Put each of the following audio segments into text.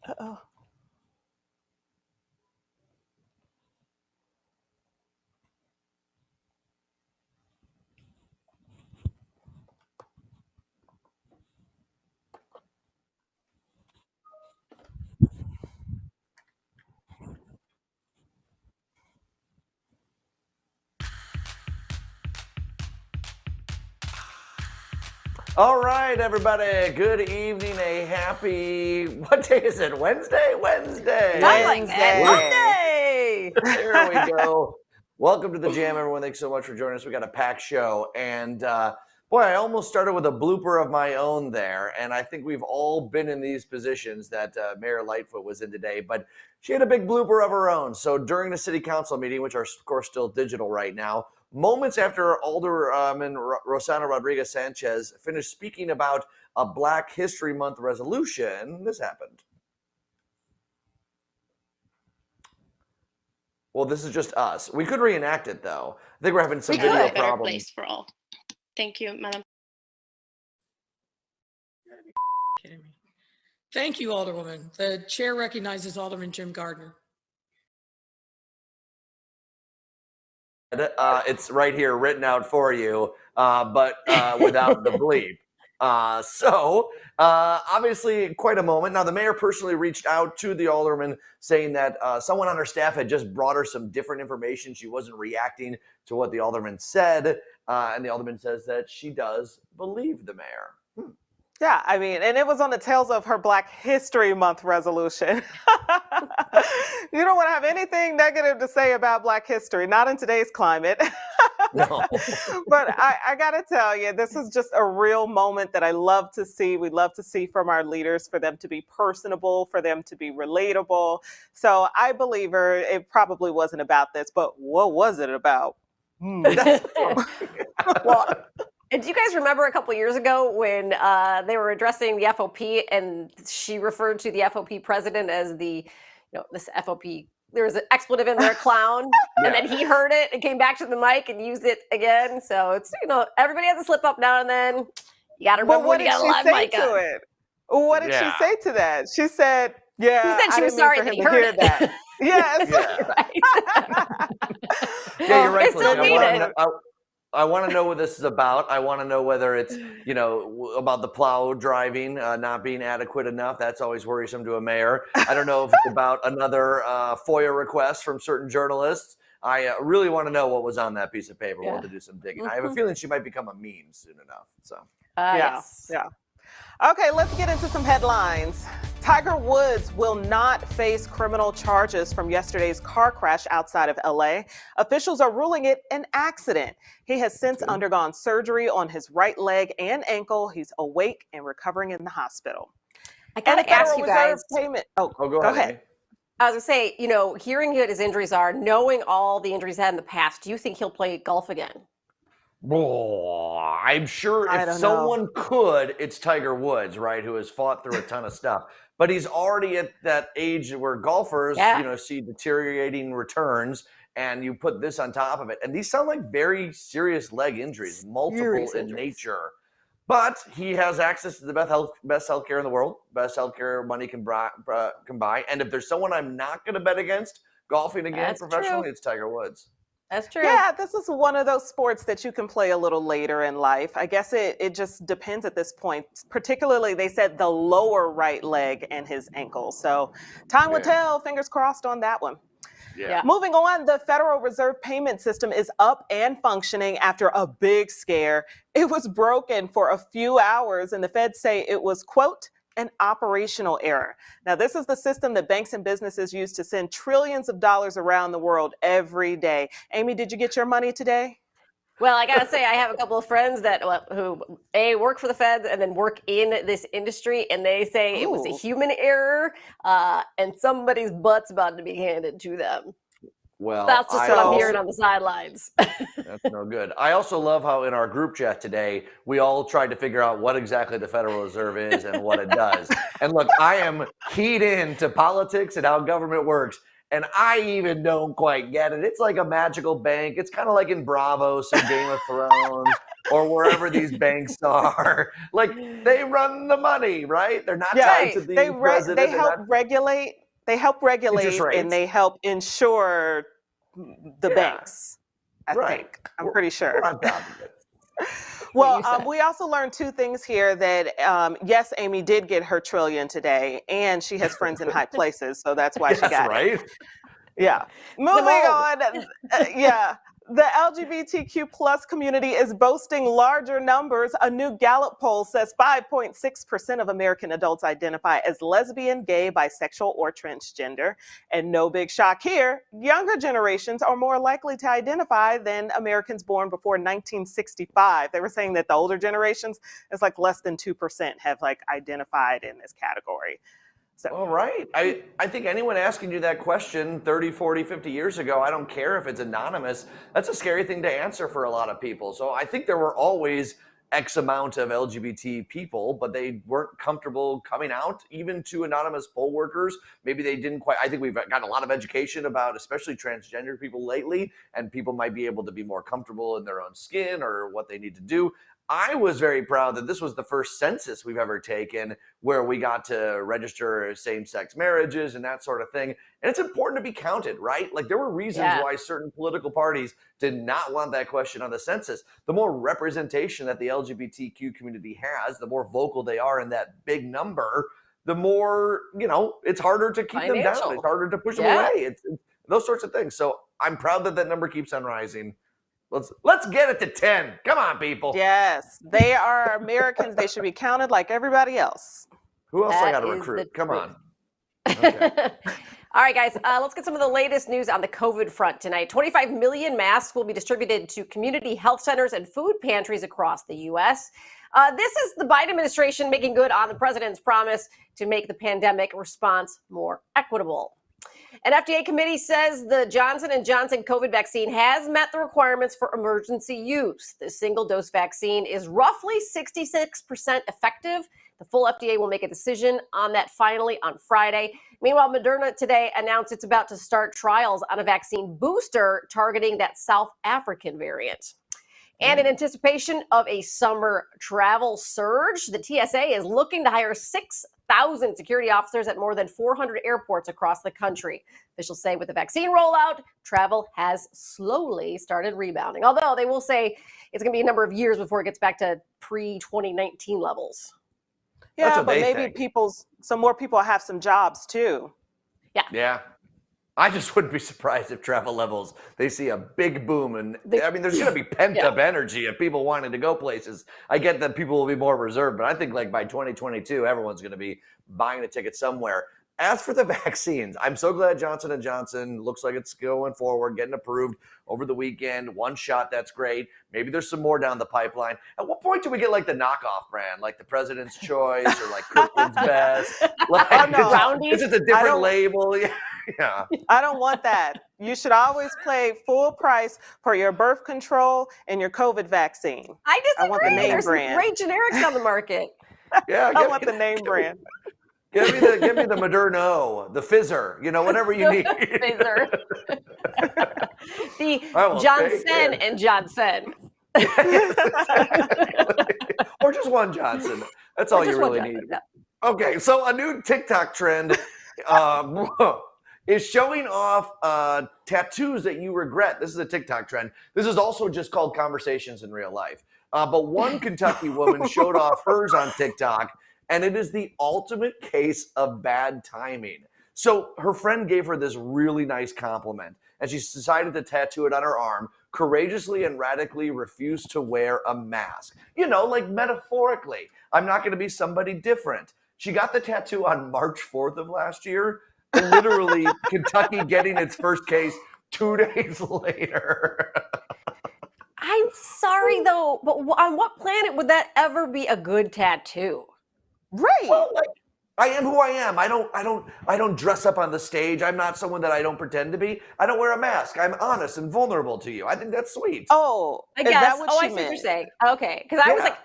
Uh-oh. All right, everybody. Good evening. A happy, what day is it? Wednesday? Wednesday. I like that. Monday. There we go. Welcome to the Jam, everyone. Thanks so much for joining us. We got a packed show. And boy, I almost started with a blooper of my own there. And I think we've all been in these positions that Mayor Lightfoot was in today. But she had a big blooper of her own. So during the city council meeting, which are, of course, still digital right now, moments after Alderman Rossana Rodriguez Sanchez finished speaking about a Black History Month resolution, this happened. Well, this is just us. We could reenact it, though. I think we're having some video better problems. place for all. Thank you, Madam. Kidding me. Thank you, Alderwoman. The chair recognizes Alderman Jim Gardner. It's right here written out for you, but without the bleep. Obviously, quite a moment. Now, the mayor personally reached out to the alderman saying that someone on her staff had just brought her some different information. She wasn't reacting to what the alderman said, and the alderman says that she does believe the mayor. Yeah, I mean, and it was on the tails of her Black History Month resolution. You don't want to have anything negative to say about Black history, not in today's climate. No. But I got to tell you, this is just a real moment that I love to see. We love to see from our leaders, for them to be personable, for them to be relatable. So I believe her. It probably wasn't about this, but what was it about? Well, and do you guys remember a couple years ago when they were addressing the FOP and she referred to the FOP president as the, this FOP, there was an expletive in there, clown, and then he heard it and came back to the mic and used it again. So it's, everybody has a slip up now and then. You got to remember when you got a live mic on. What did she say to that? She said, yeah, she said she was sorry that he heard it. Yes. Yeah, you're right. It's still needed. I want to know what this is about. I want to know whether it's, about the plow driving not being adequate enough. That's always worrisome to a mayor. I don't know if it's about another FOIA request from certain journalists. I really want to know what was on that piece of paper. We'll have to do some digging. I have a feeling she might become a meme soon enough. So. Yes. Yeah. Okay, let's get into some headlines. Tiger Woods will not face criminal charges from yesterday's car crash outside of LA. Officials are ruling it an accident. He has since undergone surgery on his right leg and ankle. He's awake and recovering in the hospital. I gotta ask you guys. Go ahead. I was gonna say, hearing what his injuries are, knowing all the injuries he had in the past, do you think he'll play golf again? Oh, I'm sure if someone could, it's Tiger Woods, right, who has fought through a ton of stuff. But he's already at that age where golfers, see deteriorating returns, and you put this on top of it. And these sound like very serious leg injuries, multiple in nature. But he has access to the best healthcare in the world, best healthcare money can buy. And if there's someone I'm not going to bet against golfing again professionally, it's Tiger Woods. That's true. Yeah, this is one of those sports that you can play a little later in life. I guess it just depends at this point. Particularly, they said the lower right leg and his ankle. So time will tell. Fingers crossed on that one. Yeah. Moving on, the Federal Reserve payment system is up and functioning after a big scare. It was broken for a few hours, and the Fed say it was, quote, an operational error. Now, this is the system that banks and businesses use to send trillions of dollars around the world every day. Amy, did you get your money today? Well, I got to say, I have a couple of friends that who work for the Fed and then work in this industry, and they say it was a human error and somebody's butt's about to be handed to them. Well, that's just what I'm hearing on the sidelines. That's no good. I also love how in our group chat today, we all tried to figure out what exactly the Federal Reserve is and what it does. And look, I am keyed into politics and how government works, and I even don't quite get it. It's like a magical bank. It's kind of like in Bravos and Game of Thrones. or wherever these banks are. Like, they run the money, right? They're not tied to the president. They help regulate. They help regulate and they help insure the banks. I think. I'm pretty sure. We're on top of it. Well, we also learned two things here that, yes, Amy did get her trillion today, and she has friends in high places, so that's why she got it. Yeah. Moving on. Yeah. The LGBTQ plus community is boasting larger numbers. A new Gallup poll says 5.6% of American adults identify as lesbian, gay, bisexual, or transgender. And no big shock here, younger generations are more likely to identify than Americans born before 1965. They were saying that the older generations, it's like less than 2% have like identified in this category. So. All right. I think anyone asking you that question 30, 40, 50 years ago, I don't care if it's anonymous, that's a scary thing to answer for a lot of people. So I think there were always X amount of LGBT people, but they weren't comfortable coming out even to anonymous poll workers. Maybe they didn't quite. I think we've gotten a lot of education about especially transgender people lately, and people might be able to be more comfortable in their own skin or what they need to do. I was very proud that this was the first census we've ever taken where we got to register same-sex marriages and that sort of thing. And it's important to be counted, right? Like there were reasons why certain political parties did not want that question on the census. The more representation that the LGBTQ community has, the more vocal they are in that big number, the more, it's harder to keep them down. It's harder to push them away. It's those sorts of things. So I'm proud that that number keeps on rising. Let's get it to 10. Come on, people. Yes, they are Americans. They should be counted like everybody else. Who else I got to recruit? Come on. Okay. All right, guys, let's get some of the latest news on the COVID front tonight. 25 million masks will be distributed to community health centers and food pantries across the U.S. This is the Biden administration making good on the president's promise to make the pandemic response more equitable. An FDA committee says the Johnson & Johnson COVID vaccine has met the requirements for emergency use. The single-dose vaccine is roughly 66% effective. The full FDA will make a decision on that finally on Friday. Meanwhile, Moderna today announced it's about to start trials on a vaccine booster targeting that South African variant. And in anticipation of a summer travel surge, the TSA is looking to hire 6,000 security officers at more than 400 airports across the country. Officials say with the vaccine rollout, travel has slowly started rebounding. Although they will say it's going to be a number of years before it gets back to pre-2019 levels. Yeah, but maybe some more people have some jobs too. Yeah. I just wouldn't be surprised if travel levels, they see a big boom. And I mean, there's going to be pent up energy of people wanting to go places. I get that people will be more reserved, but I think like by 2022, everyone's going to be buying a ticket somewhere. As for the vaccines, I'm so glad Johnson & Johnson looks like it's going forward, getting approved over the weekend. One shot, that's great. Maybe there's some more down the pipeline. At what point do we get like the knockoff brand, like the President's Choice or like Kirkland's Best? Like, it's just a different label. Yeah. I don't want that. You should always pay full price for your birth control and your COVID vaccine. I disagree. I want the name There's brand. Great generics on the market. Yeah, I want the name brand. Give me the Moderno, the Fizzer, whatever you need. Fizzer. The Johnson and Johnson. Or just one Johnson. That's all you really need. Yeah. Okay, so a new TikTok trend is showing off tattoos that you regret. This is a TikTok trend. This is also just called conversations in real life. But one Kentucky woman showed off hers on TikTok, and it is the ultimate case of bad timing. So her friend gave her this really nice compliment, and she decided to tattoo it on her arm, courageously and radically refused to wear a mask. Like metaphorically, I'm not going to be somebody different. She got the tattoo on March 4th of last year, and literally Kentucky getting its first case 2 days later. I'm sorry, though, but on what planet would that ever be a good tattoo? Right. Well, I am who I am. I don't dress up on the stage. I'm not someone that I don't pretend to be. I don't wear a mask. I'm honest and vulnerable to you. I think that's sweet. Oh, I guess. That what I meant? see what you're saying. Okay, because I was like,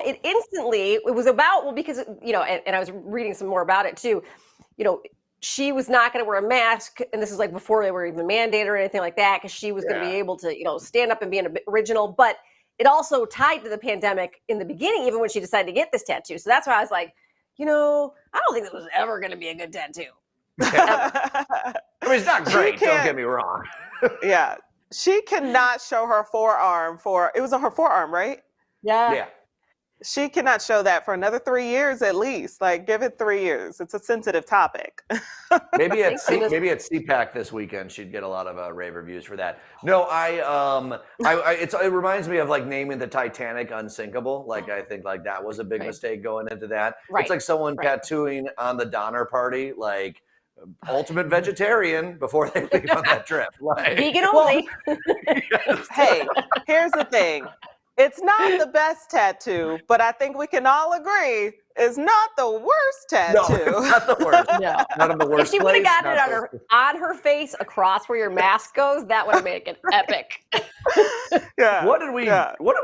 it instantly. It was about because and I was reading some more about it too. She was not going to wear a mask, and this is like before they were even mandated or anything like that, because she was going to be able to stand up and be an original, but it also tied to the pandemic in the beginning, even when she decided to get this tattoo. So that's why I was like, I don't think this was ever going to be a good tattoo. I mean, it's not great. Don't get me wrong. Yeah. She cannot show her forearm it was on her forearm, right? Yeah. She cannot show that for another 3 years at least. Like, give it 3 years. It's a sensitive topic. Maybe at CPAC this weekend, she'd get a lot of rave reviews for that. No, it reminds me of like naming the Titanic unsinkable. Like, I think like that was a big mistake going into that. Right. It's like someone tattooing on the Donner Party, like ultimate vegetarian before they leave on that trip. Like, vegan only. Hey, here's the thing. It's not the best tattoo, but I think we can all agree it's not the worst tattoo. No, it's not the worst. No. Not in the worst If she would have place, gotten it on her face across where your mask goes, that would have made it epic. Yeah. What did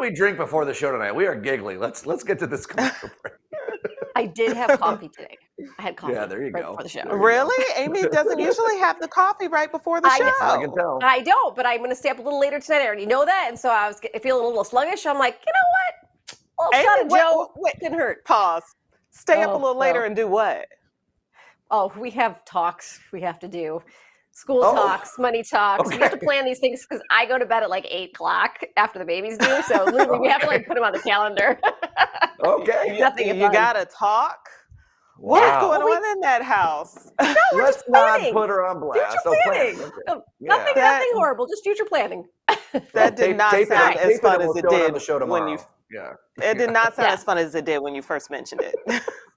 we drink before the show tonight? We are giggling. Let's get to this commercial break. I did have coffee today. I had coffee. Yeah, there you go. Before the show. Really? Amy doesn't usually have the coffee right before the show. I can tell. I don't, but I'm going to stay up a little later tonight. I already know that, and so I was feeling a little sluggish. I'm like, you know what? Shot of Joe didn't hurt. Pause. Stay up a little later and do what? Oh, we have talks we have to do. School talks, money talks. Okay. We have to plan these things because I go to bed at like 8:00 after the babies do. So literally, we have to like put them on the calendar. Okay. Nothing. You gotta talk. What is going on in that house? No, we're Let's just not planning. put her on blast. Future planning. Okay. No, Yeah. nothing horrible. Just future planning. That did not sound as fun as it did when you. Yeah. It did not sound as fun as it did when you first mentioned it.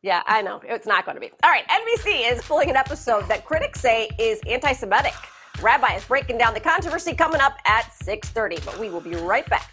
Yeah, I know. It's not going to be. All right, NBC is pulling an episode that critics say is anti-Semitic. Rabbi is breaking down the controversy coming up at 6:30, but we will be right back.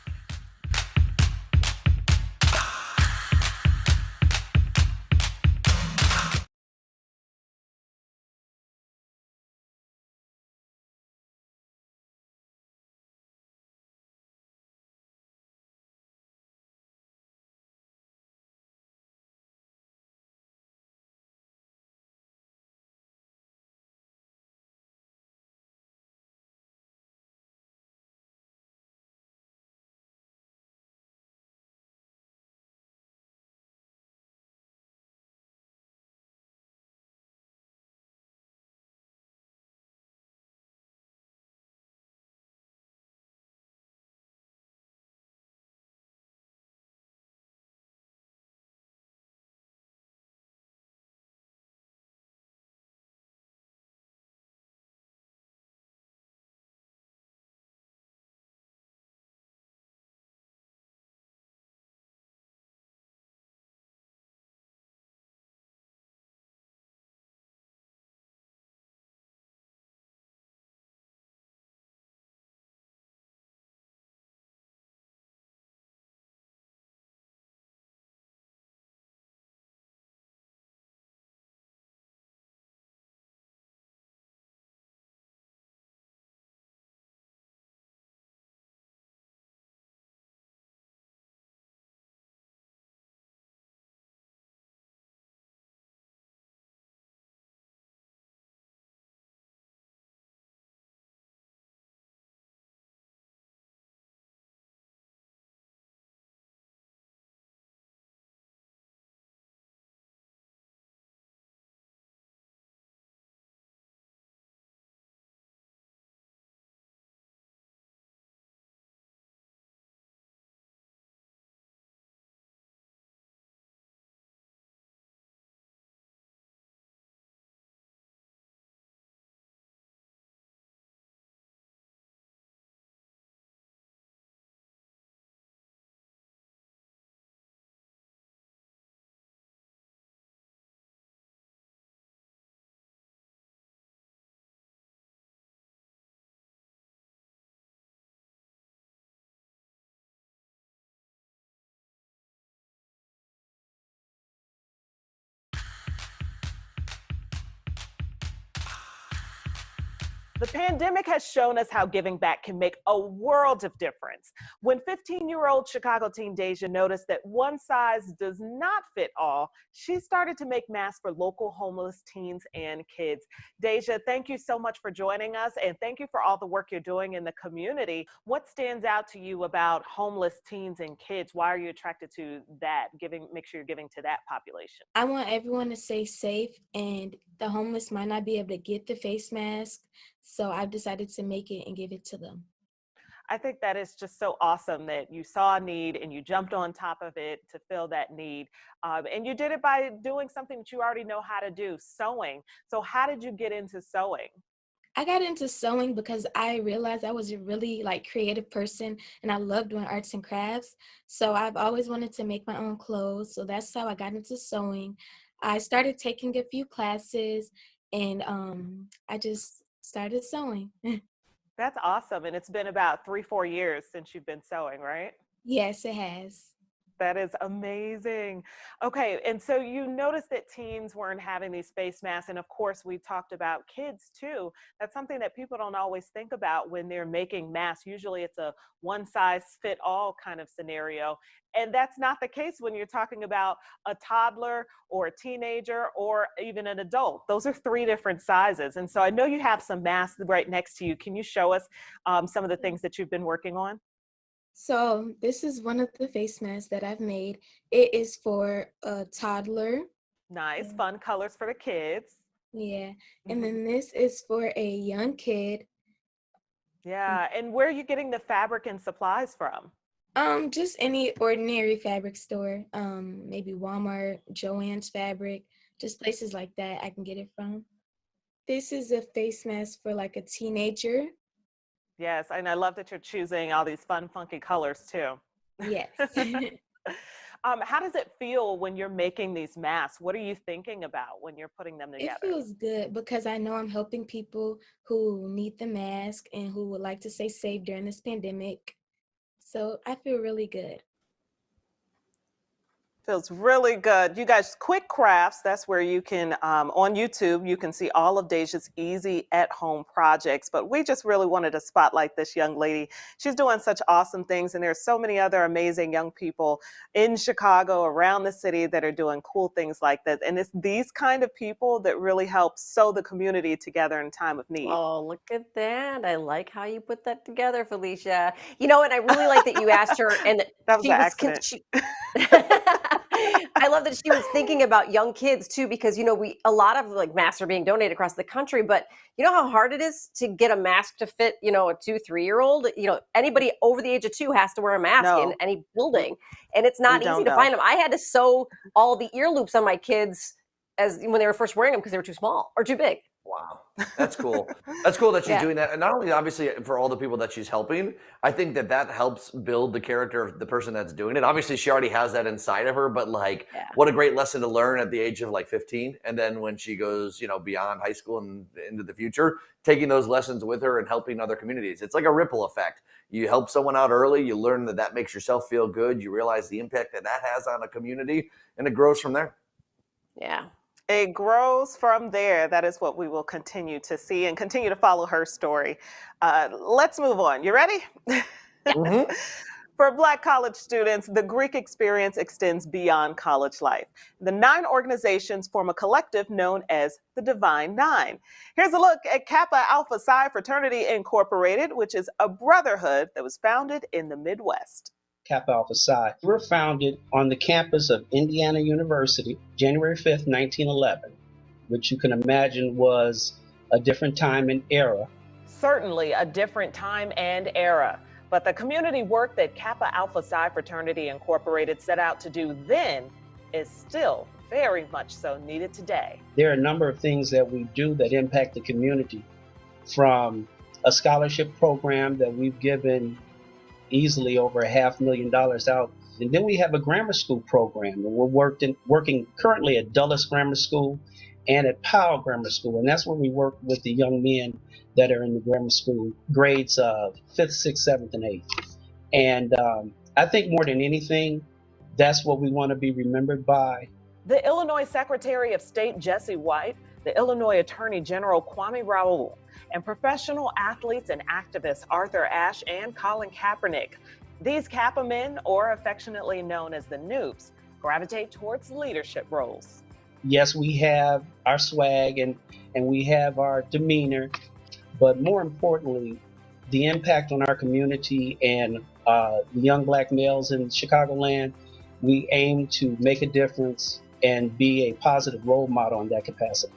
The pandemic has shown us how giving back can make a world of difference. When 15-year-old Chicago teen Daija noticed that one size does not fit all, she started to make masks for local homeless teens and kids. Daija, thank you so much for joining us, and thank you for all the work you're doing in the community. What stands out to you about homeless teens and kids? Why are you attracted to that? Make sure you're giving to that population. I want everyone to stay safe, and the homeless might not be able to get the face mask, so I've decided to make it and give it to them. I think that is just so awesome that you saw a need and you jumped on top of it to fill that need. And you did it by doing something that you already know how to do, sewing. So how did you get into sewing? I got into sewing because I realized I was a really creative person and I loved doing arts and crafts. So I've always wanted to make my own clothes. So that's how I got into sewing. I started taking a few classes and I just started sewing. That's awesome. And it's been about 3-4 years since you've been sewing, right? Yes, it has. That is amazing. Okay, and so you noticed that teens weren't having these face masks, and of course we talked about kids too. That's something that people don't always think about when they're making masks. Usually it's a one size fit all kind of scenario, and that's not the case when you're talking about a toddler or a teenager or even an adult. Those are 3 different sizes, and so I know you have some masks right next to you. Can you show us some of the things that you've been working on? So this is one of the face masks that I've made. It is for a toddler. Nice, fun colors for the kids. Yeah, and then this is for a young kid. Yeah, and where are you getting the fabric and supplies from? Just any ordinary fabric store. Maybe Walmart, Joann's Fabric, just places like that I can get it from. This is a face mask for a teenager. Yes, and I love that you're choosing all these fun, funky colors too. Yes. How does it feel when you're making these masks? What are you thinking about when you're putting them together? It feels good because I know I'm helping people who need the mask and who would like to stay safe during this pandemic. So I feel really good. Feels really good. You guys, Quick Crafts, that's where you can, on YouTube, you can see all of Daija's easy at-home projects. But we just really wanted to spotlight this young lady. She's doing such awesome things, and there's so many other amazing young people in Chicago, around the city, that are doing cool things like this. And it's these kind of people that really help sew the community together in time of need. Oh, look at that. I like how you put that together, Felicia. And I really like that you asked her, and that was an accident. I love that she was thinking about young kids too, because a lot of masks are being donated across the country, but you know how hard it is to get a mask to fit a 2-3-year-old. Anybody over the age of 2 has to wear a mask in any building, and it's not easy to find them. I had to sew all the ear loops on my kids when they were first wearing them because they were too small or too big. Wow, that's cool. That's cool that she's doing that. And not only obviously for all the people that she's helping, I think that helps build the character of the person that's doing it. Obviously she already has that inside of her, but what a great lesson to learn at the age of 15. And then when she goes, beyond high school and into the future, taking those lessons with her and helping other communities. It's like a ripple effect. You help someone out early, you learn that makes yourself feel good. You realize the impact that has on a community, and it grows from there. Yeah. It grows from there. That is what we will continue to see and continue to follow her story. Let's move on. You ready? For Black college students, the Greek experience extends beyond college life. The 9 organizations form a collective known as the Divine Nine. Here's a look at Kappa Alpha Psi Fraternity Incorporated, which is a brotherhood that was founded in the Midwest. Kappa Alpha Psi. We were founded on the campus of Indiana University, January 5th, 1911, which you can imagine was a different time and era. Certainly a different time and era. But the community work that Kappa Alpha Psi Fraternity Incorporated set out to do then is still very much so needed today. There are a number of things that we do that impact the community, from a scholarship program that we've given easily over $500,000 out. And then we have a grammar school program, and we're working currently at Dulles Grammar School and at Powell Grammar School. And that's where we work with the young men that are in the grammar school, grades of 5th, 6th, 7th, and 8th. And I think more than anything, that's what we want to be remembered by. The Illinois Secretary of State, Jesse White, the Illinois Attorney General Kwame Raoul, and professional athletes and activists Arthur Ashe and Colin Kaepernick. These Kappa men, or affectionately known as the Noobs, gravitate towards leadership roles. Yes, we have our swag and we have our demeanor, but more importantly, the impact on our community and the young black males in Chicagoland, we aim to make a difference and be a positive role model in that capacity.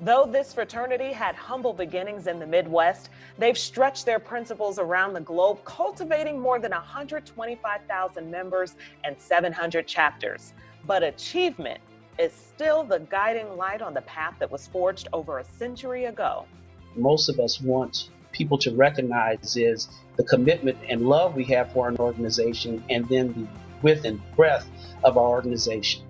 Though this fraternity had humble beginnings in the Midwest, they've stretched their principles around the globe, cultivating more than 125,000 members and 700 chapters. But achievement is still the guiding light on the path that was forged over a century ago. Most of us want people to recognize is the commitment and love we have for an organization, and then the width and breadth of our organization.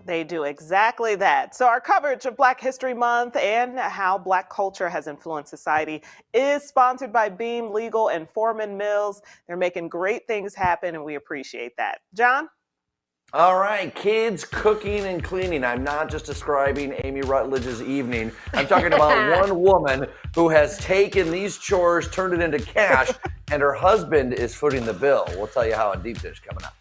They do exactly that. So our coverage of Black History Month and how Black culture has influenced society is sponsored by Beam Legal and Foreman Mills. They're making great things happen, and we appreciate that. John? All right, kids, cooking and cleaning. I'm not just describing Amy Rutledge's evening. I'm talking about one woman who has taken these chores, turned it into cash, and her husband is footing the bill. We'll tell you how on Deep Dish coming up.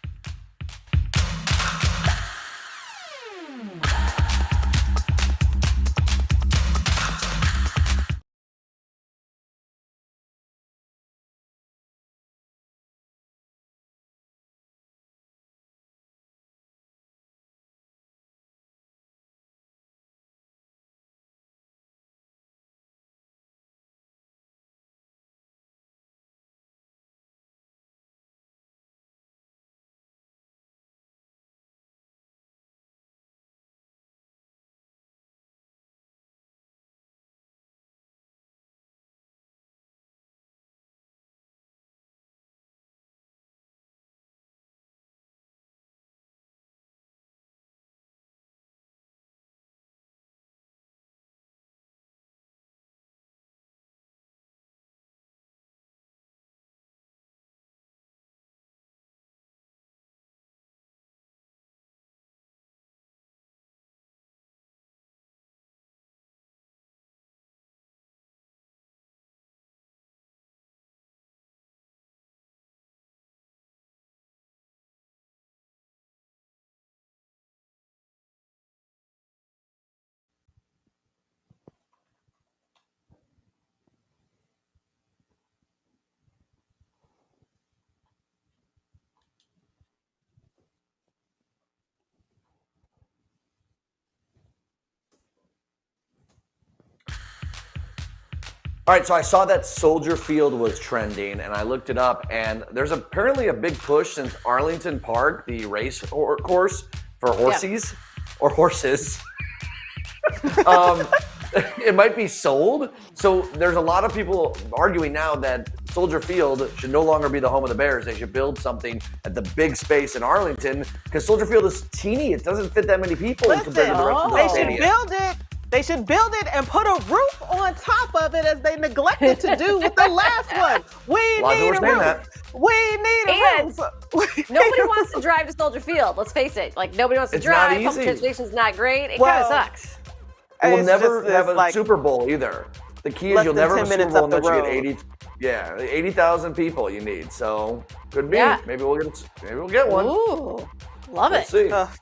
All right, so I saw that Soldier Field was trending, and I looked it up, and there's apparently a big push since Arlington Park, the race course for horses, or horses, it might be sold. So there's a lot of people arguing now that Soldier Field should no longer be the home of the Bears. They should build something at the big space in Arlington, because Soldier Field is teeny. It doesn't fit that many people compared to the rest of the They stadium. should build it. They should build it and put a roof on top of it, as they neglected to do with the last one. We need a roof. We need a roof. Nobody wants to drive to Soldier Field. Let's face it. Like, nobody wants to drive. Public transportation's not great. It kind of sucks. We'll never have a Super Bowl either. The key is you'll never have a Super Bowl unless you get 80,000 people you need. So could be. Yeah. Maybe we'll get one. Ooh, love it. We'll see.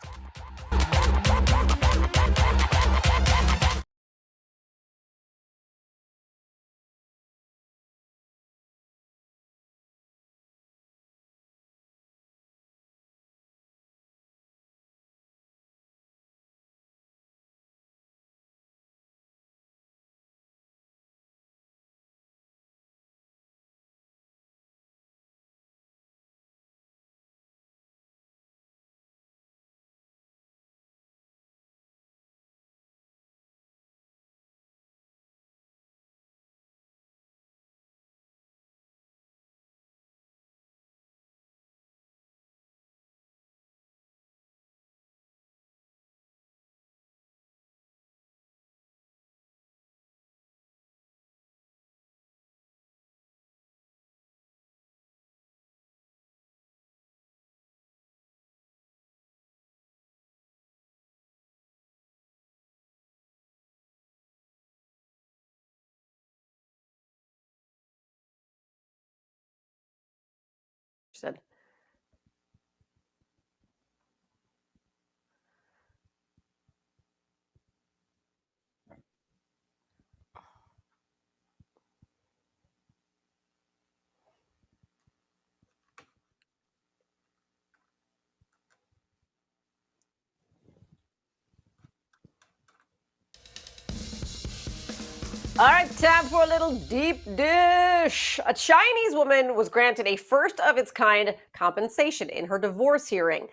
said. All right, time for a little deep dish. A Chinese woman was granted a first of its kind compensation in her divorce hearing.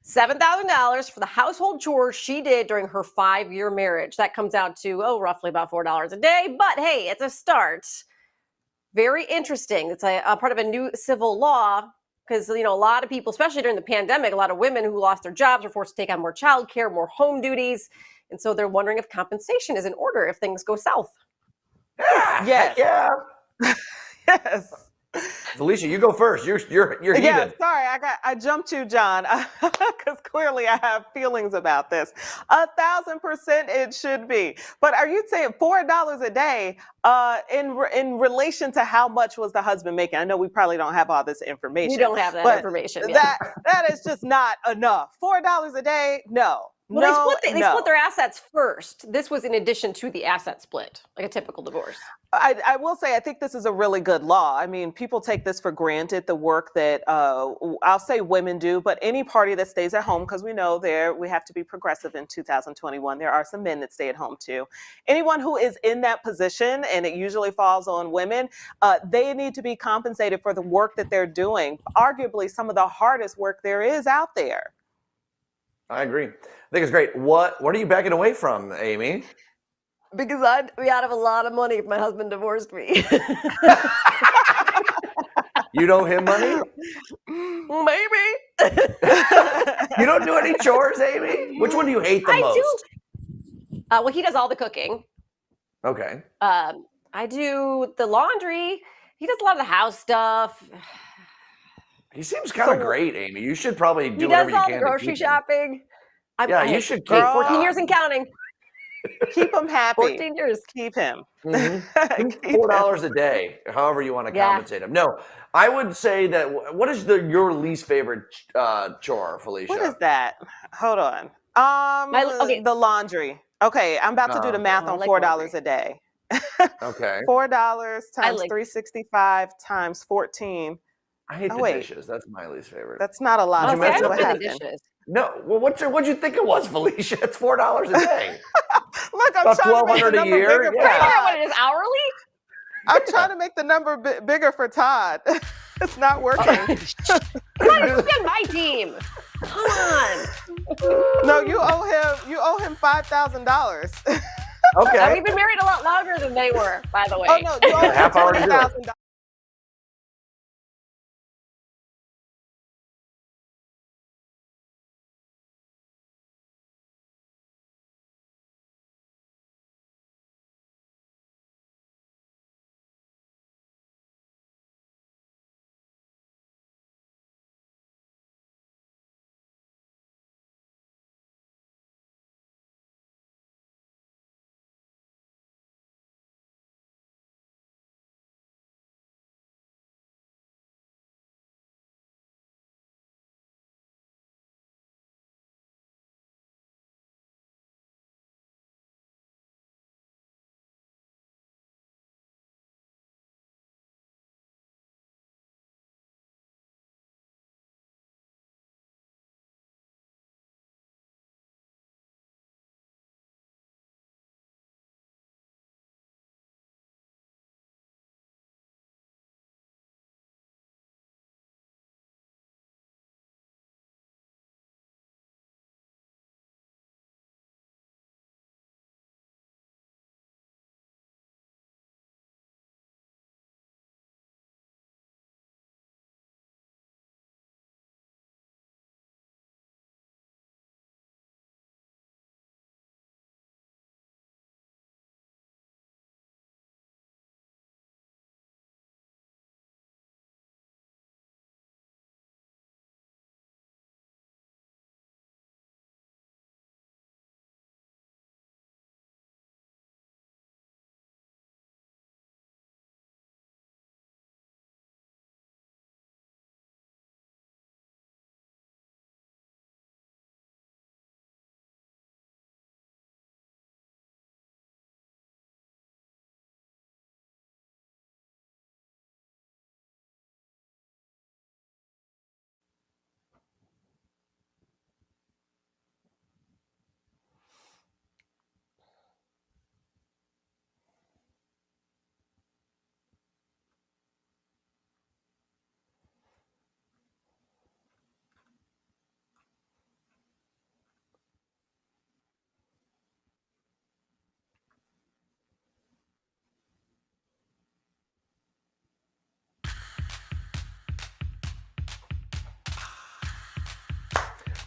$7,000 for the household chores she did during her 5-year marriage. That comes out to, roughly about $4 a day. But hey, it's a start. Very interesting. It's a part of a new civil law because, a lot of people, especially during the pandemic, a lot of women who lost their jobs were forced to take on more childcare, more home duties. And so they're wondering if compensation is in order if things go south. Yes. Yeah. Yes. Felicia, you go first. You're heated. Yeah, sorry, I jumped you, John, because clearly I have feelings about this. 1,000% it should be. But are you saying $4 a day in relation to how much was the husband making? I know we probably don't have all this information. We don't have that information. Yeah. That is just not enough. $4 a day? No. Well, they split their assets first. This was in addition to the asset split, like a typical divorce. I will say, I think this is a really good law. I mean, people take this for granted, the work that I'll say women do, but any party that stays at home, because we know we have to be progressive in 2021. There are some men that stay at home too. Anyone who is in that position, and it usually falls on women, they need to be compensated for the work that they're doing. Arguably some of the hardest work there is out there. I agree. I think it's great. What are you backing away from, Amy? Because I'd be out of a lot of money if my husband divorced me. You don't owe him money? Maybe. You don't do any chores, Amy? Which one do you hate the most? Do. Well, he does all the cooking. Okay. I do the laundry. He does a lot of the house stuff. He seems kind of great, Amy. You should probably do whatever you can. He does all the grocery shopping. You should keep 14 years and counting. Keep him happy. 14 years. Keep him. Mm-hmm. $4 a day, however you want to compensate him. No, I would say that. What is your least favorite chore, Felicia? What is that? Hold on. The laundry. Okay, I'm about to do the math on $4 a day. Okay. $4 times 365 times 14. I hate the dishes. That's my least favorite. That's not a lot. I don't the dishes. No. Well, what'd you think it was, Felicia? It's $4 a day. Look, I'm about trying to make the number bigger. Yeah. What it is hourly? I'm trying to make the number bigger for Todd. It's not working. Come on, he's on my team. Come on. No, you owe him $5,000. Okay. We've been married a lot longer than they were, by the way. Oh no, you owe him $20,000.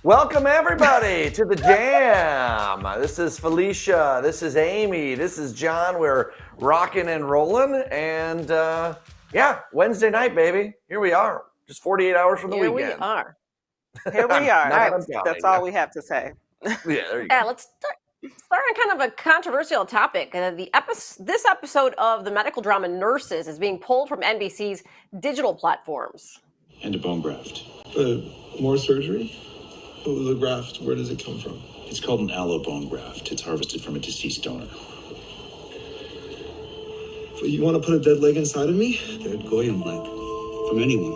Welcome, everybody, to the Jam. This is Felicia. This is Amy. This is John. We're rocking and rolling. And, yeah, Wednesday night, baby. Here we are. Just 48 hours from the weekend. Here we are. Here we are. Right. That's all we have to say. Yeah, there you Yeah, go. let's start on kind of a controversial topic. This episode of the medical drama Nurses is being pulled from NBC's digital platforms. And a bone graft. More surgery? The graft, where does it come from? It's called an allo bone graft. It's harvested from a deceased donor. So you want to put a dead leg inside of me? Dead Goyim leg. From anyone.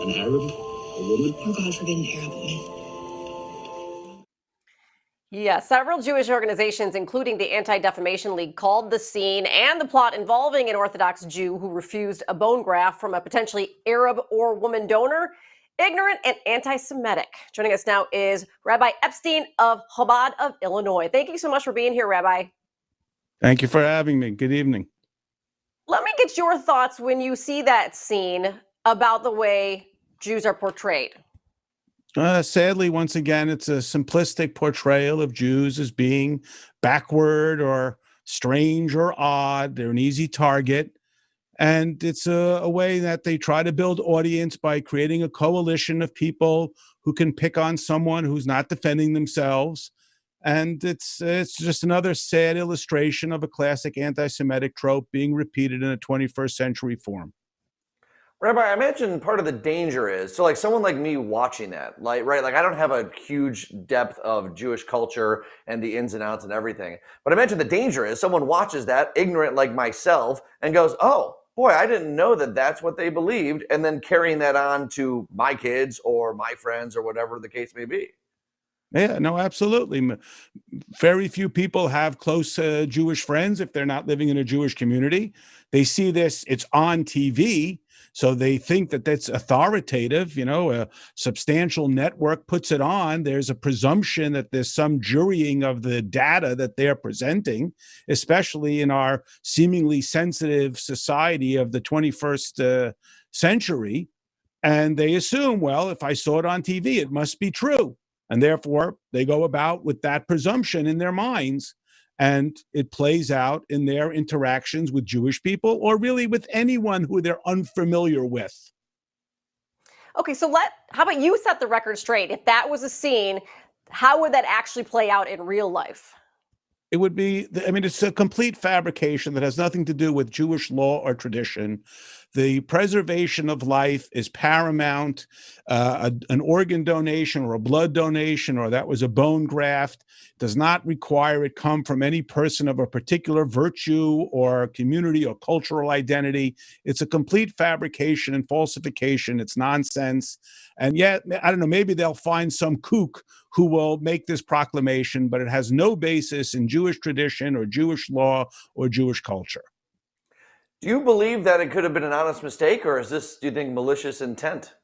An Arab? A woman? Oh, God forbid an Arab woman. Yeah, several Jewish organizations, including the Anti-Defamation League, called the scene and the plot involving an Orthodox Jew who refused a bone graft from a potentially Arab or woman donor ignorant and anti-Semitic. Joining us now is Rabbi Epstein of Chabad of Illinois. Thank you so much for being here, Rabbi. Thank you for having me. Good evening. Let me get your thoughts when you see that scene about the way Jews are portrayed. Sadly, once again, it's a simplistic portrayal of Jews as being backward or strange or odd. They're an easy target. And it's a way that they try to build audience by creating a coalition of people who can pick on someone who's not defending themselves. And it's just another sad illustration of a classic anti-Semitic trope being repeated in a 21st century form. Rabbi, I imagine part of the danger is, so like someone like me watching that, like, right, like I don't have a huge depth of Jewish culture and the ins and outs and everything. But I imagine the danger is someone watches that, ignorant like myself, and goes, oh, boy, I didn't know that that's what they believed, and then carrying that on to my kids or my friends or whatever the case may be. Yeah, no, absolutely. Very few people have close Jewish friends if they're not living in a Jewish community. They see this, it's on TV, so they think that that's authoritative. You know, a substantial network puts it on. There's a presumption that there's some jurying of the data that they're presenting, especially in our seemingly sensitive society of the 21st century. And they assume, well, if I saw it on TV, it must be true. And therefore, they go about with that presumption in their minds, and it plays out in their interactions with Jewish people or really with anyone who they're unfamiliar with. Okay, so how about you set the record straight? If that was a scene, how would that actually play out in real life? It would be, I mean, it's a complete fabrication that has nothing to do with Jewish law or tradition. The preservation of life is paramount. An organ donation or a blood donation, or that was a bone graft, does not require it come from any person of a particular virtue or community or cultural identity. It's a complete fabrication and falsification. It's nonsense. And yet, I don't know, maybe they'll find some kook who will make this proclamation, but it has no basis in Jewish tradition or Jewish law or Jewish culture. Do you believe that it could have been an honest mistake, or is this, do you think, malicious intent?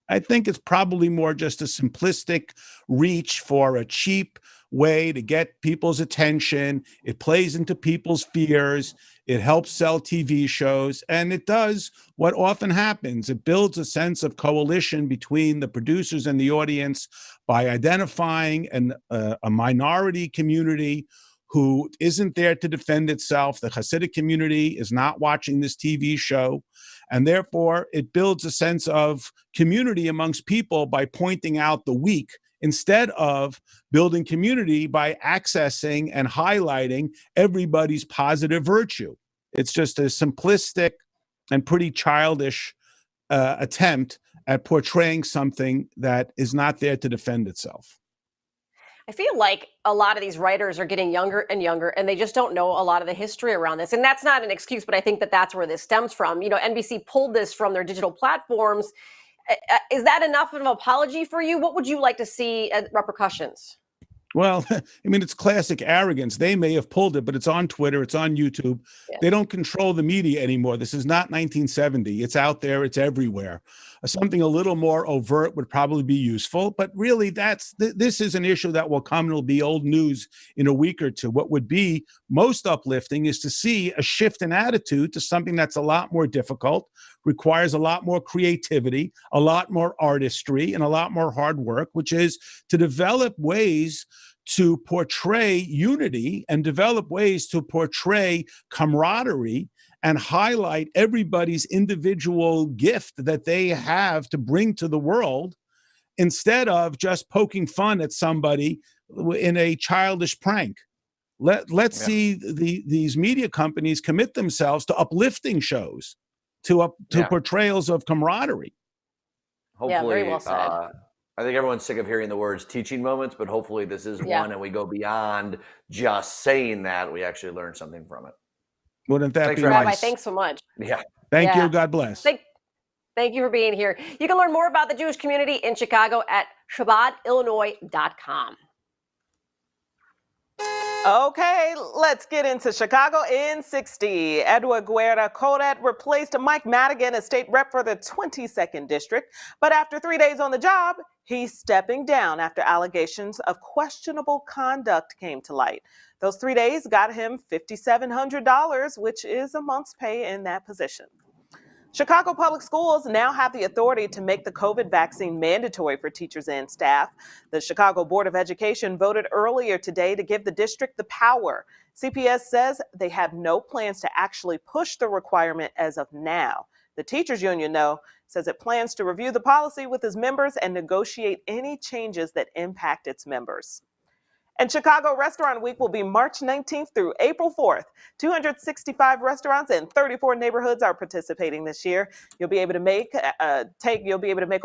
I think it's probably more just a simplistic reach for a cheap way to get people's attention. It plays into people's fears. It helps sell TV shows. And it does what often happens. It builds a sense of coalition between the producers and the audience by identifying a minority community who isn't there to defend itself. The Hasidic community is not watching this TV show. And therefore, it builds a sense of community amongst people by pointing out the weak, instead of building community by accessing and highlighting everybody's positive virtue. It's just a simplistic and pretty childish attempt at portraying something that is not there to defend itself. I feel like a lot of these writers are getting younger and younger, and they just don't know a lot of the history around this. And that's not an excuse, but I think that that's where this stems from. You know, NBC pulled this from their digital platforms. Is that enough of an apology for you? What would you like to see as repercussions? Well, I mean, it's classic arrogance. They may have pulled it, but it's on Twitter, it's on YouTube. Yeah. They don't control the media anymore. This is not 1970. It's out there, it's everywhere. Something a little more overt would probably be useful, but really this is an issue that will come and it'll be old news in a week or two. What would be most uplifting is to see a shift in attitude to something that's a lot more difficult, requires a lot more creativity, a lot more artistry, and a lot more hard work, which is to develop ways to portray unity and develop ways to portray camaraderie and highlight everybody's individual gift that they have to bring to the world, instead of just poking fun at somebody in a childish prank. Let's see these media companies commit themselves to uplifting shows, to portrayals of camaraderie. Hopefully, very well said. I think everyone's sick of hearing the words teaching moments, but hopefully this is one, and we go beyond just saying that. We actually learn something from it. Wouldn't that be Rabbi, nice? thanks so much. Yeah. Thank you. God bless. Thank you for being here. You can learn more about the Jewish community in Chicago at ShabbatIllinois.com. Okay, let's get into Chicago in 60. Edward Guerra Codet replaced Mike Madigan as state rep for the 22nd district. But after 3 days on the job, he's stepping down after allegations of questionable conduct came to light. Those 3 days got him $5,700, which is a month's pay in that position. Chicago Public Schools now have the authority to make the COVID vaccine mandatory for teachers and staff. The Chicago Board of Education voted earlier today to give the district the power. CPS says they have no plans to actually push the requirement as of now. The teachers union, though, says it plans to review the policy with its members and negotiate any changes that impact its members. And Chicago Restaurant Week will be March 19th through April 4th. 265 restaurants and 34 neighborhoods are participating this year. You'll be able to make an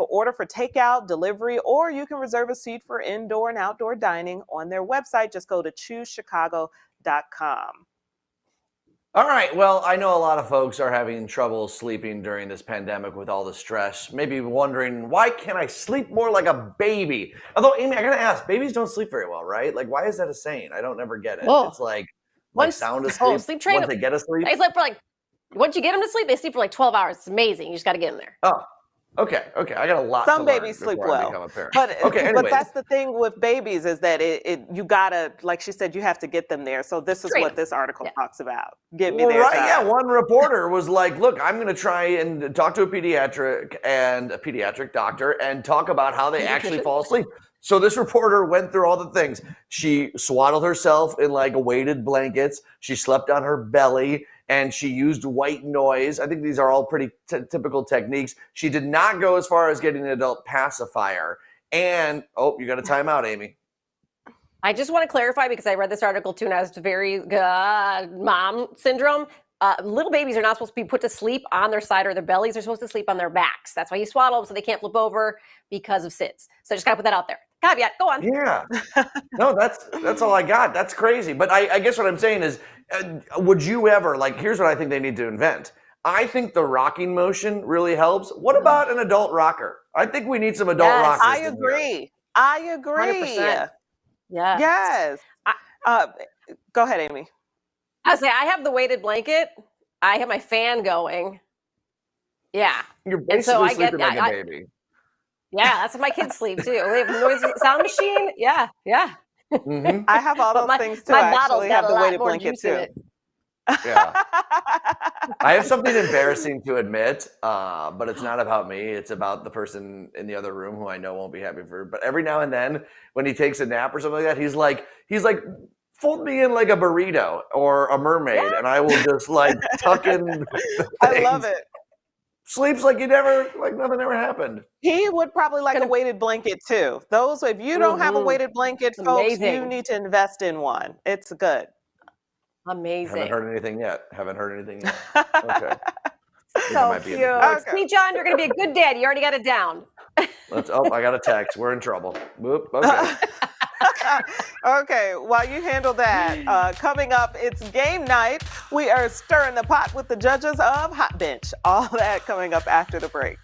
order for takeout, delivery, or you can reserve a seat for indoor and outdoor dining on their website. Just go to choosechicago.com. All right. Well, I know a lot of folks are having trouble sleeping during this pandemic with all the stress. Maybe wondering, why can't I sleep more like a baby? Although, Amy, I gotta ask, babies don't sleep very well, right? Like, why is that a saying? I don't never get it. Whoa. It's like Once- sound asleep. sleep train- Once they get asleep. They sleep for once you get them to sleep, they sleep for 12 hours. It's amazing. You just got to get them there. Oh, okay. I got a lot. Some to learn babies sleep before I well, become a parent. but anyways. that's the thing with babies is that you gotta, like she said, you have to get them there. So this is what this article talks about. Get me there. Right? Yeah. One reporter was like, "Look, I'm going to try and talk to a pediatric doctor and talk about how they actually fall asleep." So this reporter went through all the things. She swaddled herself in weighted blankets. She slept on her belly. And she used white noise. I think these are all pretty typical techniques. She did not go as far as getting an adult pacifier. And, you got a timeout, Amy. I just want to clarify, because I read this article too, and I was very mom syndrome. Little babies are not supposed to be put to sleep on their side or their bellies. They're supposed to sleep on their backs. That's why you swaddle them so they can't flip over because of SIDS. So I just got to put that out there. Caveat, go on. Yeah. No, that's all I got. That's crazy. But I guess what I'm saying is, would you ever, here's what I think they need to invent. I think the rocking motion really helps. What about an adult rocker? I think we need some adult rockers. I agree. 100%. Yeah. Yes. Go ahead, Amy. I was saying, I have the weighted blanket. I have my fan going. Yeah. You're basically sleeping like a baby. Yeah, that's what my kids sleep too. We have noise sound machine. Yeah. Mm-hmm. I have all those things too. My I bottle's actually got have a the lot weighted more blanket juice in too. it. Yeah. I have something embarrassing to admit, but it's not about me. It's about the person in the other room who I know won't be happy for. But every now and then, when he takes a nap or something like that, he's like, fold me in like a burrito or a mermaid, and I will just tuck in. I love it. Sleeps like nothing ever happened. He would probably like a weighted blanket too. If you don't have a weighted blanket, folks, you need to invest in one. It's good. Amazing. Haven't heard anything yet. Okay. So cute. Okay. See, John, you're going to be a good dad. You already got it down. I got a text. We're in trouble. Whoop. Okay. Okay, while you handle that, coming up, it's game night. We are stirring the pot with the judges of Hot Bench. All that coming up after the break.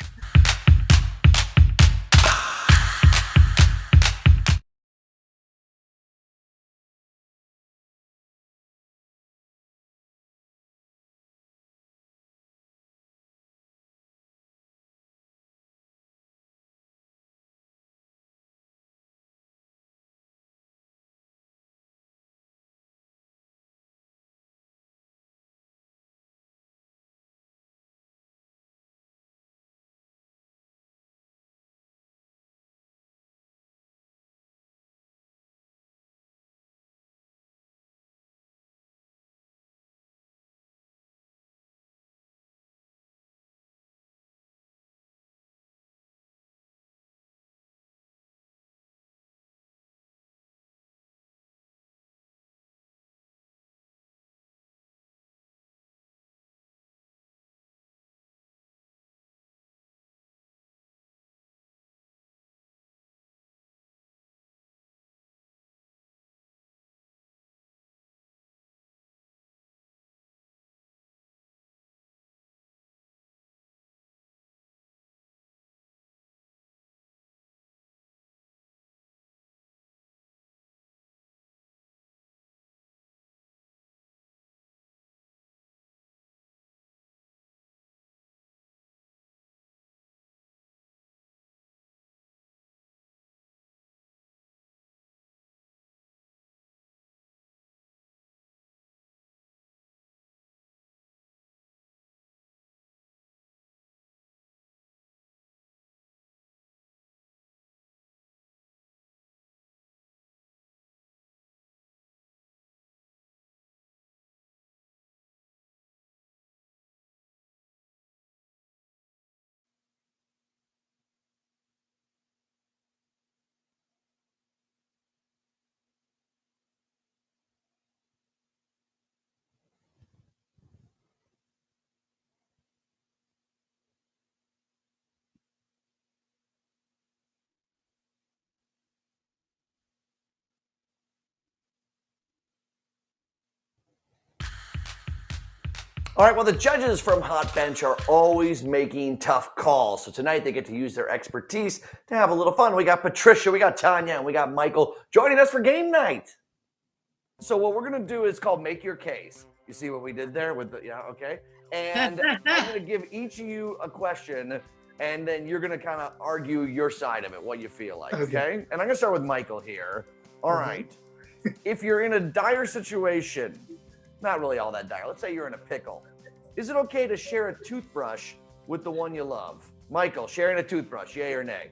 All right, well, the judges from Hot Bench are always making tough calls. So tonight they get to use their expertise to have a little fun. We got Patricia, we got Tanya, and we got Michael joining us for game night. So what we're going to do is called Make Your Case. You see what we did there with the, yeah, okay. And I'm going to give each of you a question, and then you're going to kind of argue your side of it, what you feel like, okay? And I'm going to start with Michael here. All right. If you're in a dire situation, not really all that dire, let's say you're in a pickle, is it okay to share a toothbrush with the one you love? Michael, sharing a toothbrush, yay or nay?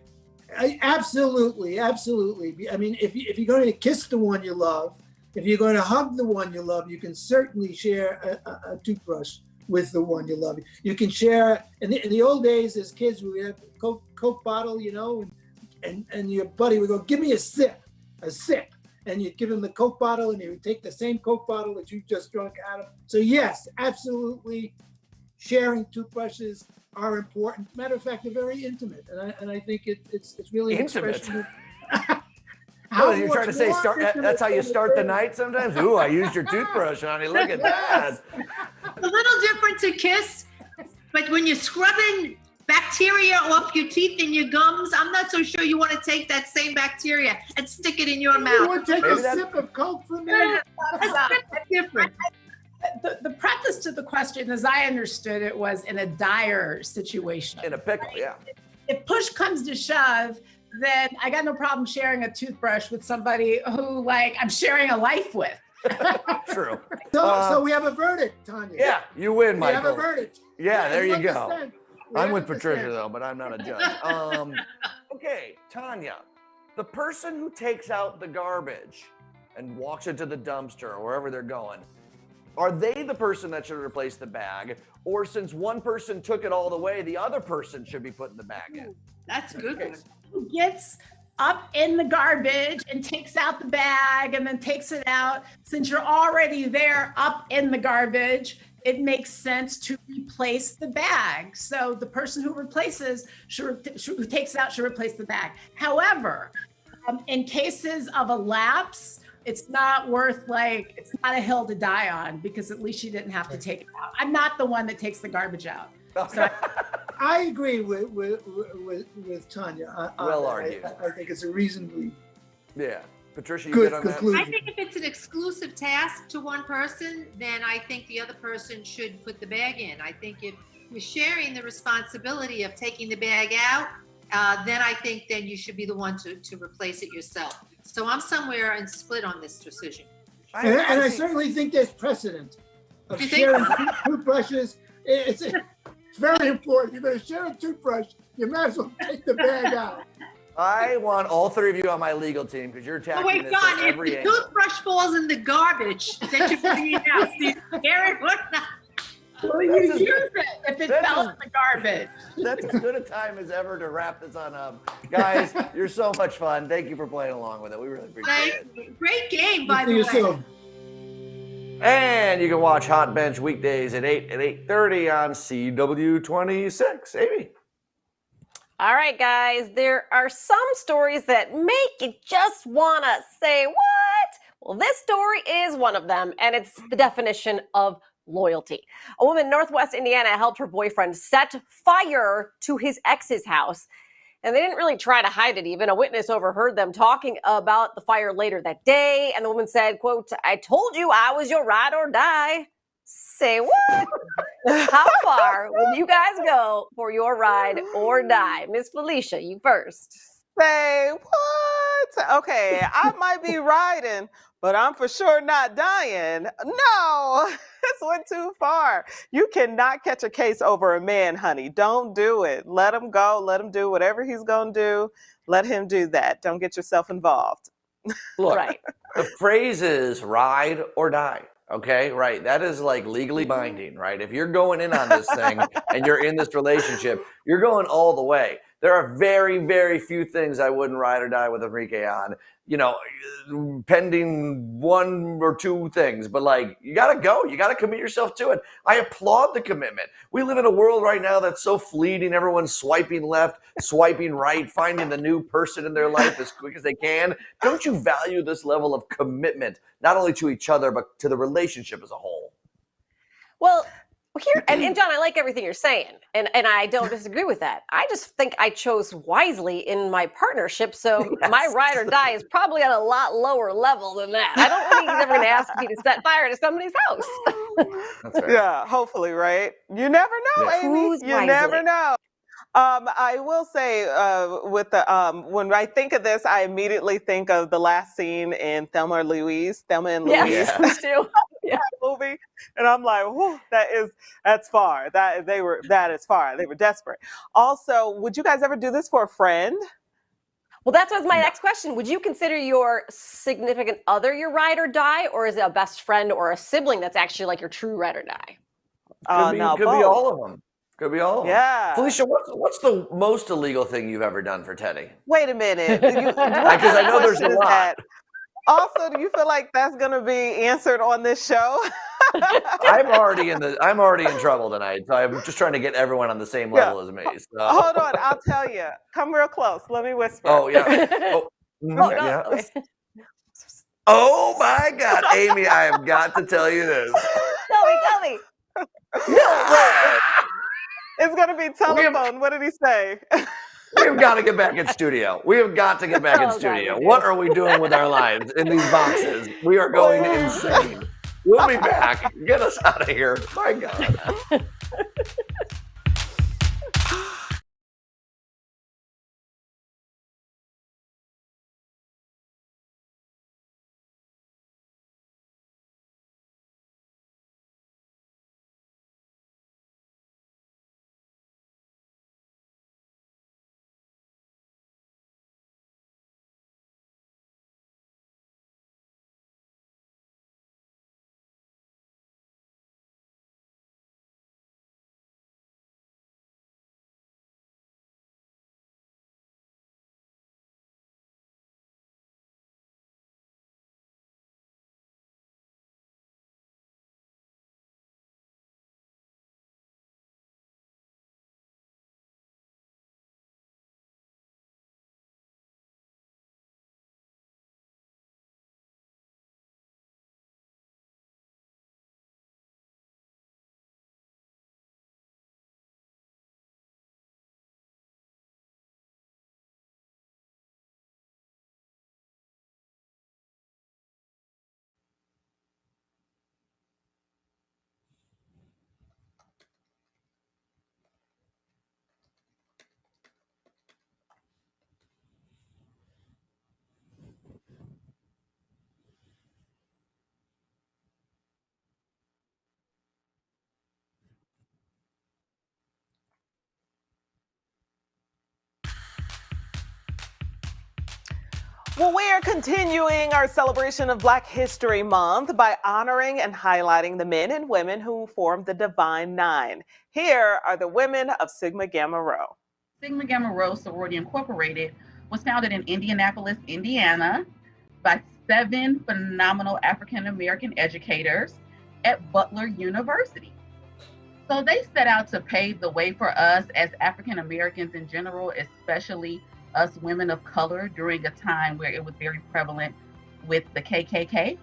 Absolutely. I mean, if you're going to kiss the one you love, if you're going to hug the one you love, you can certainly share a toothbrush with the one you love. You can share, in the old days as kids, we had a Coke bottle, you know, and your buddy would go, give me a sip. And you'd give him the Coke bottle, and he would take the same Coke bottle that you just drunk out of. So yes, absolutely, sharing toothbrushes are important. Matter of fact, they're very intimate, and I think it's really an expression of How you're trying to say that's how you start the night sometimes? Ooh, I used your toothbrush, honey. Look at that. A little different to kiss, but when you're scrubbing bacteria off your teeth and your gums, I'm not so sure you want to take that same bacteria and stick it in your mouth. You want to take a sip of Coke from me? That's different. The preface to the question, as I understood it, was in a dire situation. In a pickle, yeah. If push comes to shove, then I got no problem sharing a toothbrush with somebody who, like, I'm sharing a life with. True. So we have a verdict, Tanya. Yeah, you win, Michael. We have a verdict. Yeah, there you go. Understand. I'm with Patricia, though, but I'm not a judge. Okay, Tanya, the person who takes out the garbage and walks it to the dumpster or wherever they're going, are they the person that should replace the bag? Or since one person took it all the way, the other person should be putting the bag in? That's a good one. Who gets up in the garbage and takes out the bag and then takes it out? Since you're already there up in the garbage, it makes sense to replace the bag. So the person who replaces, who takes it out, should replace the bag. However, in cases of a lapse, it's not it's not a hill to die on, because at least you didn't have to take it out. I'm not the one that takes the garbage out. So I agree with Tanya. Well argued. I think it's a reasonably Patricia, you good good on conclusion. I think if it's an exclusive task to one person, then I think the other person should put the bag in. I think if you're sharing the responsibility of taking the bag out, then I think then you should be the one to replace it yourself. So I'm somewhere and split on this decision. And I certainly think there's precedent of sharing toothbrushes. It's very important. You're going to share a toothbrush, you might as well take the bag out. I want all three of you on my legal team, because you're attacking this John, at every if the angle. toothbrush falls in the garbage, then you're putting it out. So you scare it or not. Well, you use it if it fell in the garbage. That's as good a time as ever to wrap this on up. Guys, you're so much fun. Thank you for playing along with it. We really appreciate it. Great game, by the way. And you can watch Hot Bench weekdays at 8 and 8:30 on CW26. Amy. All right, guys, there are some stories that make you just want to say, what? Well, this story is one of them, and it's the definition of loyalty. A woman in Northwest Indiana helped her boyfriend set fire to his ex's house, and they didn't really try to hide it even. A witness overheard them talking about the fire later that day, and the woman said, quote, "I told you I was your ride or die." Say what? How far will you guys go for your ride or die? Miss Felicia, you first. Say what? Okay, I might be riding, but I'm for sure not dying. No, this went too far. You cannot catch a case over a man, honey. Don't do it. Let him go. Let him do whatever he's going to do. Let him do that. Don't get yourself involved. Look, right. The phrase is ride or die. Okay, right. That is like legally binding, right? If you're going in on this thing and you're in this relationship, you're going all the way. There are very, very few things I wouldn't ride or die with Enrique on, you know, pending one or two things. But like, you got to go. You got to commit yourself to it. I applaud the commitment. We live in a world right now that's so fleeting. Everyone's swiping left, swiping right, finding the new person in their life as quick as they can. Don't you value this level of commitment, not only to each other, but to the relationship as a whole? Well, Here, and John, I like everything you're saying, and I don't disagree with that. I just think I chose wisely in my partnership, so my ride or die is probably at a lot lower level than that. I don't think he's ever going to ask me to set fire to somebody's house. That's right. Yeah, hopefully, right? You never know, Amy. Choose You never wisely. know. I will say, with the when I think of this, I immediately think of the last scene in Thelma and Louise. Yes, me too. Yeah. Movie, and I'm like, whew, that's far. That is far. They were desperate. Also, would you guys ever do this for a friend? Well, that was my next question. Would you consider your significant other your ride or die, or is it a best friend or a sibling that's actually like your true ride or die? Could be all of them. Could be all of them. Yeah. Felicia, what's the most illegal thing you've ever done for Teddy? Wait a minute. Because I know there's a lot. Also, do you feel like that's going to be answered on this show? I'm already in trouble tonight, so I'm just trying to get everyone on the same level as me. So. Hold on, I'll tell you. Come real close. Let me whisper. Oh yeah. Yeah. Oh my God, Amy, I have got to tell you this. Tell me. It's going to be telephone. What did he say? We've got to get back in studio. We have got to get back in studio. What are we doing with our lives in these boxes? We are going insane. We'll be back. Get us out of here. My God. Well, we are continuing our celebration of Black History Month by honoring and highlighting the men and women who formed the Divine Nine. Here are the women of Sigma Gamma Rho. Sigma Gamma Rho Sorority Incorporated was founded in Indianapolis, Indiana by 7 phenomenal African-American educators at Butler University. So they set out to pave the way for us as African-Americans in general, especially us women of color during a time where it was very prevalent with the KKK.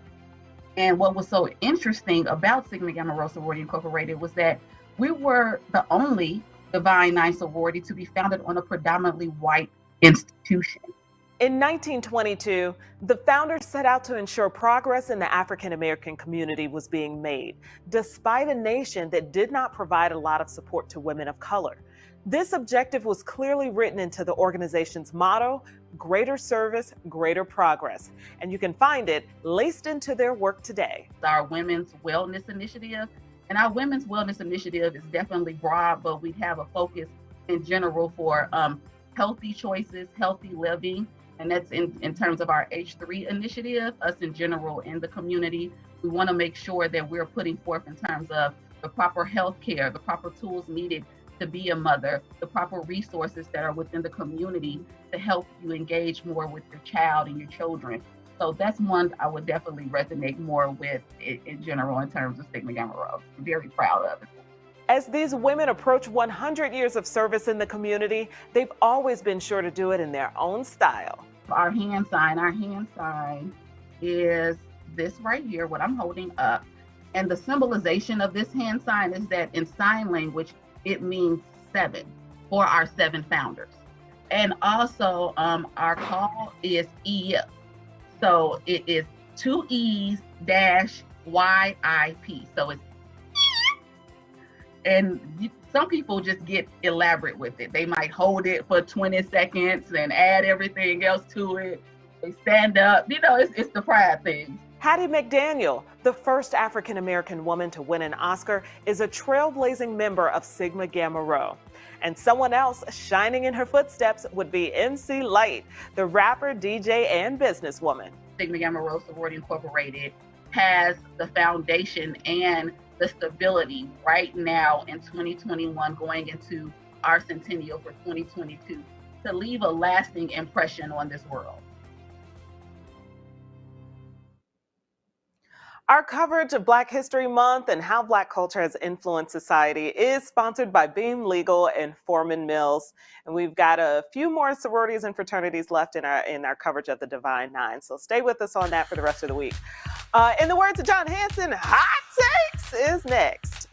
And what was so interesting about Sigma Gamma Rho Sorority Incorporated was that we were the only Divine Nine sorority to be founded on a predominantly white institution. In 1922, the founders set out to ensure progress in the African American community was being made, despite a nation that did not provide a lot of support to women of color. This objective was clearly written into the organization's motto, greater service, greater progress. And you can find it laced into their work today. Our Women's Wellness Initiative. And our Women's Wellness Initiative is definitely broad, but we have a focus in general for healthy choices, healthy living. And that's in terms of our H3 initiative, us in general in the community. We want to make sure that we're putting forth in terms of the proper health care, the proper tools needed to be a mother, the proper resources that are within the community to help you engage more with your child and your children. So that's one I would definitely resonate more with in general in terms of Sigma Gamma Rho. I'm very proud of it. As these women approach 100 years of service in the community, they've always been sure to do it in their own style. Our hand sign is this right here, what I'm holding up. And the symbolization of this hand sign is that in sign language, it means 7 for our 7 founders. And also our call is E. So it is 2 E's dash YIP. So it's, and some people just get elaborate with it. They might hold it for 20 seconds and add everything else to it. They stand up, it's the pride thing. Hattie McDaniel, the first African-American woman to win an Oscar, is a trailblazing member of Sigma Gamma Rho. And someone else shining in her footsteps would be MC Lyte, the rapper, DJ, and businesswoman. Sigma Gamma Rho Sorority Incorporated has the foundation and the stability right now in 2021 going into our centennial for 2022 to leave a lasting impression on this world. Our coverage of Black History Month and how Black culture has influenced society is sponsored by Beam Legal and Foreman Mills. And we've got a few more sororities and fraternities left in our coverage of the Divine Nine. So stay with us on that for the rest of the week. In the words of John Hanson, Hot Takes is next.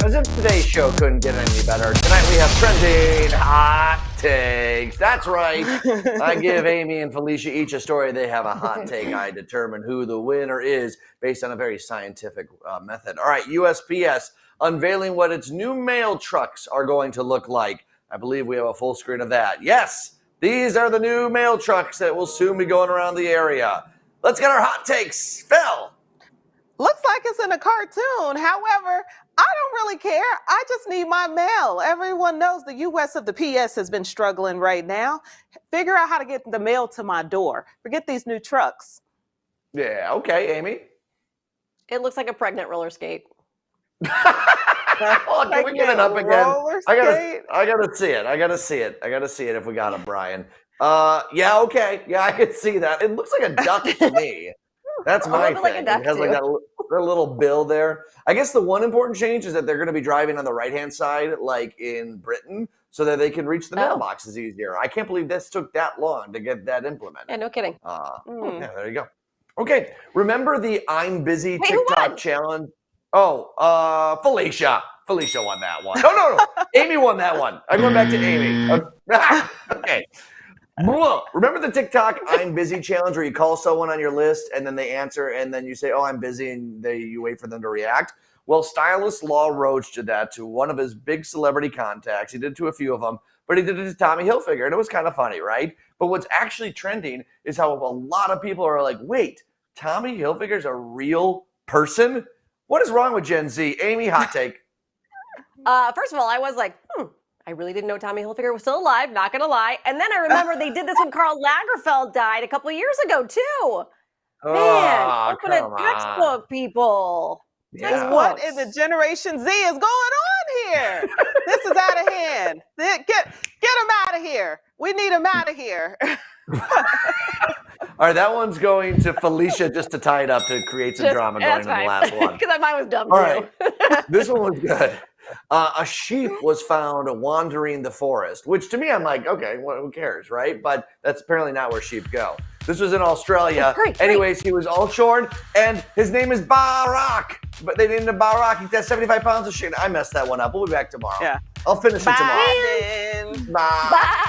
As if today's show couldn't get any better, tonight we have trending hot takes. That's right. I give Amy and Felicia each a story. They have a hot take. I determine who the winner is based on a very scientific method. All right, USPS unveiling what its new mail trucks are going to look like. I believe we have a full screen of that. Yes, these are the new mail trucks that will soon be going around the area. Let's get our hot takes. Phil. Looks like it's in a cartoon. However, I don't really care. I just need my mail. Everyone knows the US of the PS has been struggling right now. Figure out how to get the mail to my door. Forget these new trucks. Yeah, okay, Amy. It looks like a pregnant roller skate. Oh, can we get it up again? I gotta see it. I gotta see it if we got it, Brian. Yeah, okay. Yeah, I can see that. It looks like a duck to me. That's my thing. Like it has like that little bill there. I guess the one important change is that they're going to be driving on the right-hand side, like in Britain, so that they can reach the mailboxes easier. I can't believe this took that long to get that implemented. Yeah, no kidding. Yeah, there you go. Okay, remember the I'm Busy TikTok challenge? Oh, Felicia. Felicia won that one. No. Amy won that one. I'm going back to Amy. Okay. Remember the TikTok I'm Busy challenge where you call someone on your list and then they answer and then you say, oh, I'm busy, and you wait for them to react? Well, stylist Law Roach did that to one of his big celebrity contacts. He did it to a few of them, but he did it to Tommy Hilfiger, and it was kind of funny, right? But what's actually trending is how a lot of people are like, wait, Tommy Hilfiger's a real person? What is wrong with Gen Z? Amy, hot take. First of all, I was like, I really didn't know Tommy Hilfiger was still alive, not gonna lie. And then I remember they did this when Karl Lagerfeld died a couple of years ago too. Man, open a textbook, people. Yeah. What in the Generation Z is going on here? This is out of hand. Get him out of here. We need him out of here. All right, that one's going to Felicia just to tie it up to create some drama going into the last one. Because mine was dumb All too. right, this one was good. A sheep was found wandering the forest, which to me, I'm like, okay, well, who cares, right? But that's apparently not where sheep go. This was in Australia. Great. Anyways, he was all shorn, and his name is Barak. But they named him Barak. He has 75 pounds of shit. I messed that one up. We'll be back tomorrow. Yeah. I'll finish it tomorrow. Bye. Bye.